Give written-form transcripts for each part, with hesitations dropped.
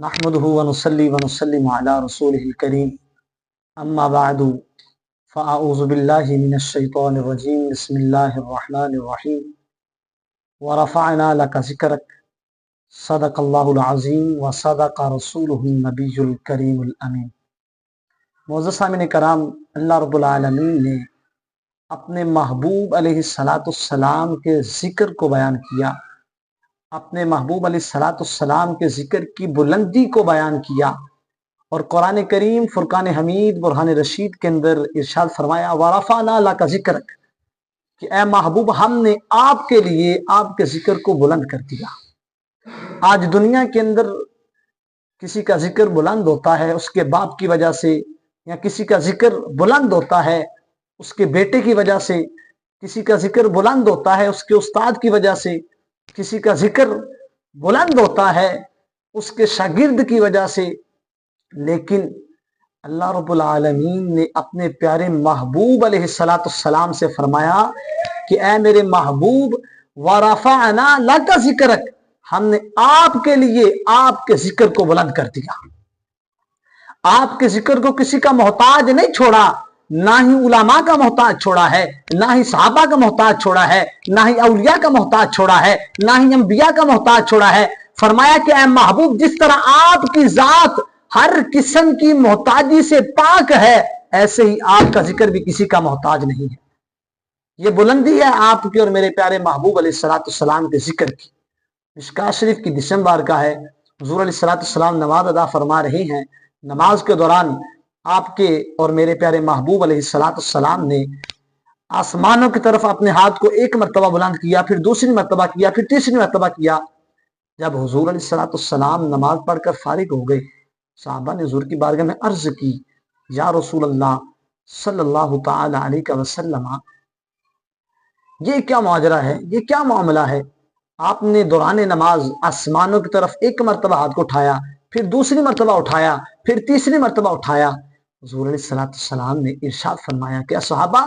نحمده ونصلي ونسلم على رسوله الكريم اما بعد فاعوذ بالله من الشيطان الرجيم بسم الله الرحمن الرحيم ورفعنا لك ذكرك صدق الله العظيم وصدق رسوله النبي الكريم الامين۔ معزز سامعین کرام، اللہ رب العالمین نے اپنے محبوب علیہ السلام کے ذکر کو بیان کیا، اپنے محبوب علیہ السلام کے ذکر کی بلندی کو بیان کیا، اور قرآن کریم فرقان حمید برہان رشید کے اندر ارشاد فرمایا وَرَفَعْنَا لَكَ ذِكْرَكَ، کہ اے محبوب ہم نے آپ کے لیے آپ کے ذکر کو بلند کر دیا۔ آج دنیا کے اندر کسی کا ذکر بلند ہوتا ہے اس کے باپ کی وجہ سے، یا کسی کا ذکر بلند ہوتا ہے اس کے بیٹے کی وجہ سے، کسی کا ذکر بلند ہوتا ہے اس کے استاد کی وجہ سے، کسی کا ذکر بلند ہوتا ہے اس کے شاگرد کی وجہ سے، لیکن اللہ رب العالمین نے اپنے پیارے محبوب علیہ السلام سے فرمایا کہ اے میرے محبوب وَرَفَعْنَا لَكَ ذِكْرَكَ، ہم نے آپ کے لیے آپ کے ذکر کو بلند کر دیا۔ آپ کے ذکر کو کسی کا محتاج نہیں چھوڑا، نہ ہی علماء کا محتاج چھوڑا ہے، نہ ہی صحابہ کا محتاج چھوڑا ہے، نہ ہی اولیاء کا محتاج چھوڑا ہے، نہ ہی انبیاء کا محتاج چھوڑا ہے۔ فرمایا کہ اے محبوب جس طرح آپ کی ذات ہر قسم کی محتاجی سے پاک ہے، ایسے ہی آپ کا ذکر بھی کسی کا محتاج نہیں ہے۔ یہ بلندی ہے آپ کی اور میرے پیارے محبوب علیہ السلام کے ذکر کی۔ مشکوٰۃ شریف کی 10 بار کا ہے، حضور علیہ السلام نماز ادا فرما رہے ہیں، نماز کے دوران آپ کے اور میرے پیارے محبوب علیہ السلام نے آسمانوں کی طرف اپنے ہاتھ کو ایک مرتبہ بلند کیا، پھر دوسری مرتبہ کیا، پھر تیسری مرتبہ کیا۔ جب حضور علیہ السلام نماز پڑھ کر فارغ ہو گئے، صحابہ نے حضور کی بارگاہ میں عرض کی یا رسول اللہ صلی اللہ تعالی علیہ وسلم، یہ کیا ماجرا ہے، یہ کیا معاملہ ہے؟ آپ نے دوران نماز آسمانوں کی طرف ایک مرتبہ ہاتھ کو اٹھایا، پھر دوسری مرتبہ اٹھایا، پھر تیسری مرتبہ اٹھایا۔ حضور علیہ السلام نے ارشاد فرمایا کہ صحابہ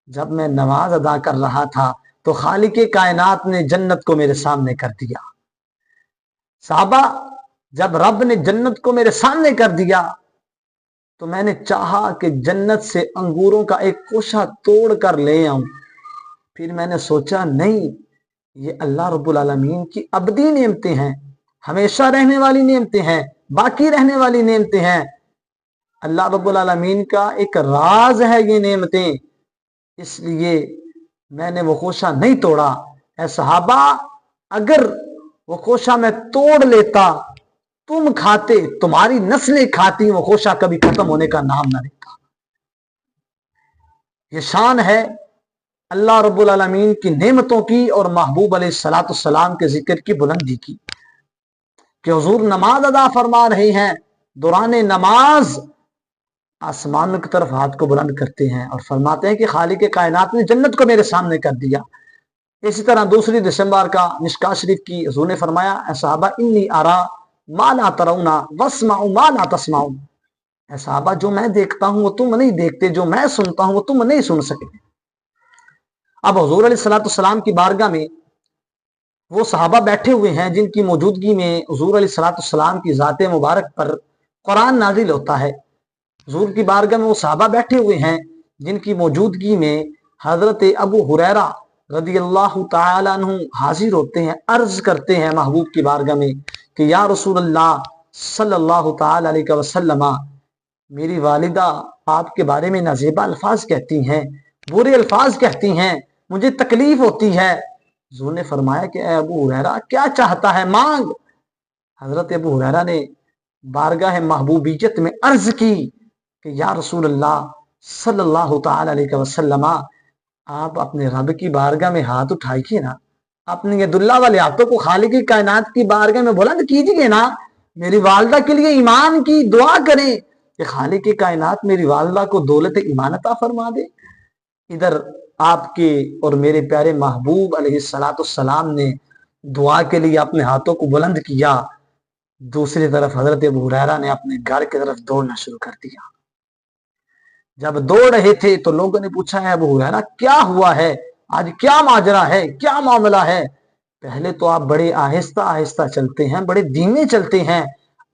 جب میں نماز ادا کر رہا تھا تو خالق کائنات نے جنت کو میرے سامنے کر دیا۔ صحابہ جب رب نے جنت کو میرے سامنے کر دیا تو میں نے چاہا کہ جنت سے انگوروں کا ایک کوشہ توڑ کر لے آؤں، پھر میں نے سوچا نہیں، یہ اللہ رب العالمین کی ابدی نعمتیں ہیں، ہمیشہ رہنے والی نعمتیں ہیں، باقی رہنے والی نعمتیں ہیں، اللہ رب العالمین کا ایک راز ہے یہ نعمتیں، اس لیے میں نے وہ کوشہ نہیں توڑا۔ اے صحابہ اگر وہ کوشہ میں توڑ لیتا، تم کھاتے، تمہاری نسلیں کھاتی، وہ کوشہ کبھی ختم ہونے کا نام نہ لیتا۔ یہ شان ہے اللہ رب العالمین کی نعمتوں کی اور محبوب علیہ السلام کے ذکر کی بلندی کی، کہ حضور نماز ادا فرما رہے ہیں، دوران نماز آسمان کی طرف ہاتھ کو بلند کرتے ہیں اور فرماتے ہیں کہ خالق کائنات نے جنت کو میرے سامنے کر دیا۔ اسی طرح دوسری دسمبر کا مشکوٰۃ شریف کی حضور نے فرمایا اے صحابہ انی ارا ما لا ترون واسمع ما لا تسمعون، اے صحابہ جو میں دیکھتا ہوں وہ تم نہیں دیکھتے، جو میں سنتا ہوں وہ تم نہیں سن سکتے۔ اب حضور علیہ السلام کی بارگاہ میں وہ صحابہ بیٹھے ہوئے ہیں جن کی موجودگی میں حضور علیہ السلام کی ذات مبارک پر قرآن نازل ہوتا ہے۔ حضور کی بارگاہ میں وہ صحابہ بیٹھے ہوئے ہیں جن کی موجودگی میں حضرت ابو ہریرہ رضی اللہ تعالیٰ عنہ حاضر ہوتے ہیں، عرض کرتے ہیں محبوب کی بارگاہ میں کہ یا رسول اللہ صلی اللہ تعالیٰ علیہ وسلم، میری والدہ آپ کے بارے میں نازیبا الفاظ کہتی ہیں، برے الفاظ کہتی ہیں، مجھے تکلیف ہوتی ہے۔ حضور نے فرمایا کہ اے ابو ہریرہ کیا چاہتا ہے، مانگ۔ حضرت ابو ہریرہ نے بارگاہ محبوبیت میں عرض کی کہ یا رسول اللہ صلی اللہ تعالی علیہ وسلم، آپ اپنے رب کی بارگاہ میں ہاتھ اٹھائیے نا، اپنے ید اللہ والے ہاتھوں کو خالق کائنات کی بارگاہ میں بلند کیجیے نا، میری والدہ کے لیے ایمان کی دعا کریں کہ خالق کائنات میری والدہ کو دولت ایمان عطا فرما دے۔ ادھر آپ کے اور میرے پیارے محبوب علیہ السلام نے دعا کے لیے اپنے ہاتھوں کو بلند کیا، دوسری طرف حضرت ابو ہریرہ نے اپنے گھر کی طرف دوڑنا شروع کر دیا۔ جب دوڑ رہے تھے تو لوگوں نے پوچھا ہے ابو ہریرہ کیا ہوا ہے، آج کیا ماجرا ہے، کیا معاملہ ہے؟ پہلے تو آپ بڑے آہستہ آہستہ چلتے ہیں، بڑے دھیمے چلتے ہیں،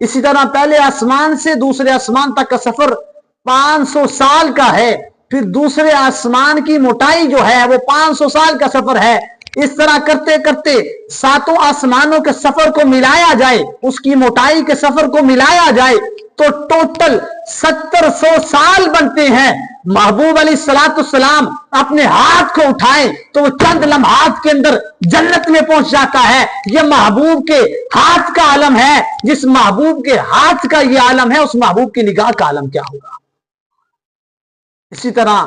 اسی طرح پہلے آسمان سے دوسرے آسمان تک کا سفر 500 سال کا ہے، پھر دوسرے آسمان کی موٹائی جو ہے وہ 500 سال کا سفر ہے۔ اس طرح کرتے کرتے 7 آسمانوں کے سفر کو ملایا جائے، اس کی موٹائی کے سفر کو ملایا جائے تو ٹوٹل 700 سال بنتے ہیں۔ محبوب علیہ السلام اپنے ہاتھ کو اٹھائیں تو وہ چند لمحات کے اندر جنت میں پہنچ جاتا ہے۔ یہ محبوب کے ہاتھ کا عالم ہے، جس محبوب کے ہاتھ کا یہ عالم ہے، اس محبوب کی نگاہ کا عالم کیا ہوگا۔ اسی طرح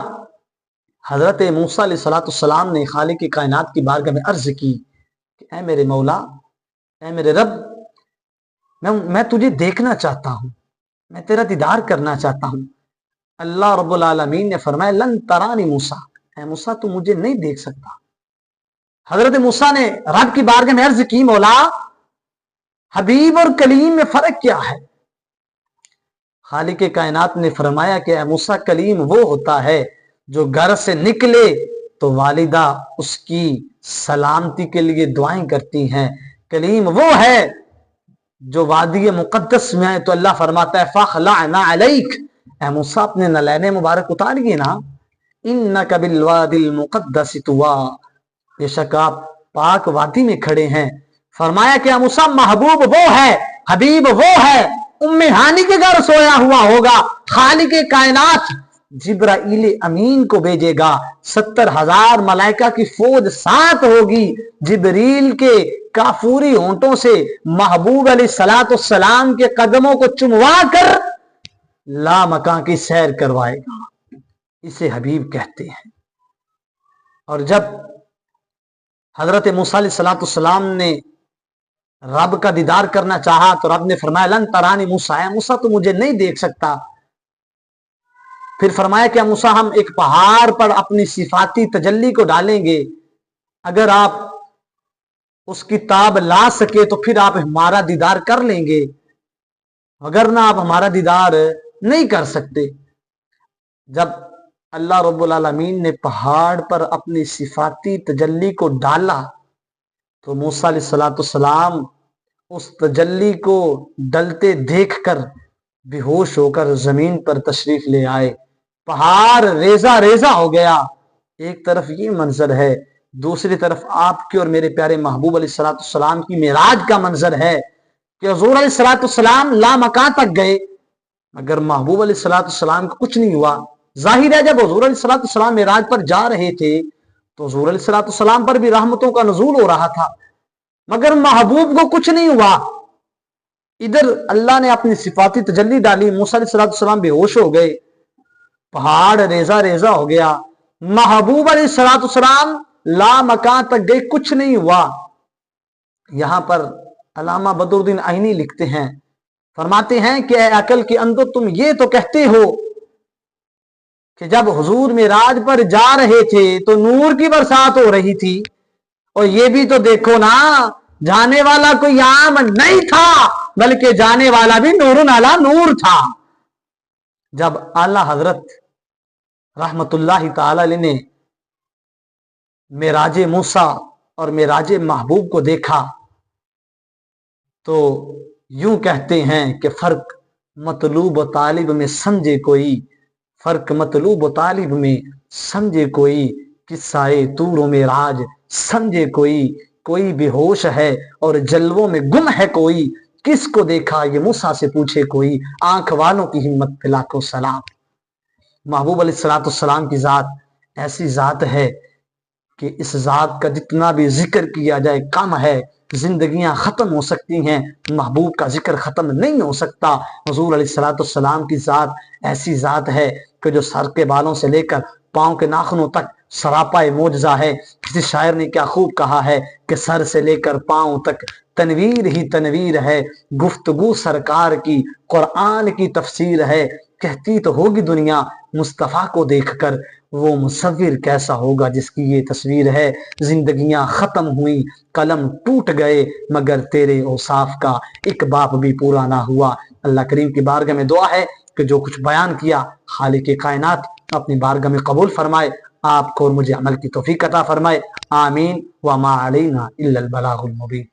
حضرت موسیٰ علیہ السلام نے خالق کی کائنات کی بارگاہ میں عرض کی کہ اے میرے مولا، اے میرے رب، میں تجھے دیکھنا چاہتا ہوں، میں تیرا دیدار کرنا چاہتا ہوں۔ اللہ رب العالمین نے فرمایا لن ترانی موسیٰ، اے موسیٰ تو مجھے نہیں دیکھ سکتا۔ حضرت موسیٰ نے رب کی بارگاہ میں عرض کی مولا، حبیب اور کلیم میں فرق کیا ہے؟ خالق کائنات نے فرمایا کہ اے موسیٰ، کلیم وہ ہوتا ہے جو گھر سے نکلے تو والدہ اس کی سلامتی کے لیے دعائیں کرتی ہیں۔ کلیم وہ ہے جو وادی مقدس میں ہے تو اللہ فرماتا ہے فَخْلَعْنَا عَلَيْكَ، اے موسیٰ اپنے نلین مبارک اتاریے نا، اِنَّكَ بِالْوَادِ الْمُقَدَّسِ طُوَىٰ، بے شک آپ پاک وادی میں کھڑے ہیں۔ فرمایا کہ اے موسیٰ محبوب وہ ہے، حبیب وہ ہے، ام ہانی کے گھر سویا ہوا ہوگا۔ خالق کائنات جبرائیل امین کو بھیجے گا، 70,000 ملائکہ کی فوج ساتھ ہوگی، جبریل کے کافوری ہونٹوں سے محبوب علیہ السلام کے قدموں کو چموا کر لامکاں کی سیر کروائے گا۔ اسے حبیب کہتے ہیں۔ اور جب حضرت موسیٰ علیہ السلام نے رب کا دیدار کرنا چاہا تو رب نے فرمایا لن ترانی موسیٰ، اے موسیٰ تو مجھے نہیں دیکھ سکتا۔ پھر فرمایا کہ موسیٰ ہم ایک پہاڑ پر اپنی صفاتی تجلی کو ڈالیں گے، اگر آپ اس کی تاب لا سکے تو پھر آپ ہمارا دیدار کر لیں گے، اگر نہ آپ ہمارا دیدار نہیں کر سکتے۔ جب اللہ رب العالمین نے پہاڑ پر اپنی صفاتی تجلی کو ڈالا تو موسیٰ علیہ السلام اس تجلی کو ڈلتے دیکھ کر بے ہوش ہو کر زمین پر تشریف لے آئے۔ پہاڑ ریزہ ریزہ ہو گیا۔ ایک طرف یہ منظر ہے، دوسری طرف آپ کے اور میرے پیارے محبوب علیہ السلام کی معراج کا منظر ہے کہ حضور علیہ السلام لامکان تک گئے مگر محبوب علیہ السلام کو کچھ نہیں ہوا۔ ظاہر ہے جب حضور علیہ السلام معراج پر جا رہے تھے تو حضور علیہ السلام پر بھی رحمتوں کا نزول ہو رہا تھا مگر محبوب کو کچھ نہیں ہوا۔ ادھر اللہ نے اپنی صفاتی تجلی ڈالی، موسیٰ علیہ السلام بے ہوش ہو گئے، پہاڑ ریزہ ریزہ ہو گیا، محبوب علیہ السلام لامکان تک گئے، کچھ نہیں ہوا۔ یہاں پر علامہ بدر الدین عینی لکھتے ہیں، فرماتے ہیں کہ اے عقل کے اندر تم یہ تو کہتے ہو کہ جب حضور معراج پر جا رہے تھے تو نور کی برسات ہو رہی تھی، اور یہ بھی تو دیکھو نا جانے والا کوئی عام نہیں تھا بلکہ جانے والا بھی نور علی نور تھا۔ جب اعلی حضرت رحمت اللہ تعالی علیہ نے معراج موسیٰ اور معراج محبوب کو دیکھا تو یوں کہتے ہیں کہ فرق مطلوب و طالب میں سمجھے کوئی، فرق مطلوب و طالب میں سمجھے کوئی، قصہ طور و معراج سمجھے کوئی بے ہوش ہے اور جلووں میں گم ہے کوئی، کس کو دیکھا یہ موسیٰ سے پوچھے کوئی، آنکھ والوں کی ہمت پہ لاکھوں سلام۔ محبوب علیہ السلام کی ذات ایسی ذات ہے کہ اس ذات کا جتنا بھی ذکر کیا جائے کم ہے۔ زندگیاں ختم ہو سکتی ہیں، محبوب کا ذکر ختم نہیں ہو سکتا۔ حضور علیہ السلام کی ذات ایسی ذات ہے کہ جو سر کے بالوں سے لے کر پاؤں کے ناخنوں تک سراپا معجزہ ہے۔ کسی شاعر نے کیا خوب کہا ہے کہ سر سے لے کر پاؤں تک تنویر ہی تنویر ہے، گفتگو سرکار کی قرآن کی تفسیر ہے، کہتی تو ہوگی دنیا مصطفیٰ کو دیکھ کر وہ مصور کیسا ہوگا جس کی یہ تصویر ہے۔ زندگیاں ختم ہوئیں، قلم ٹوٹ گئے مگر تیرے اوصاف کا ایک باب بھی پورا نہ ہوا۔ اللہ کریم کی بارگاہ میں دعا ہے کہ جو کچھ بیان کیا خالق کائنات اپنی بارگاہ میں قبول فرمائے، آپ کو اور مجھے عمل کی توفیق عطا فرمائے، آمین۔ وما علینا الا البلاغ المبین۔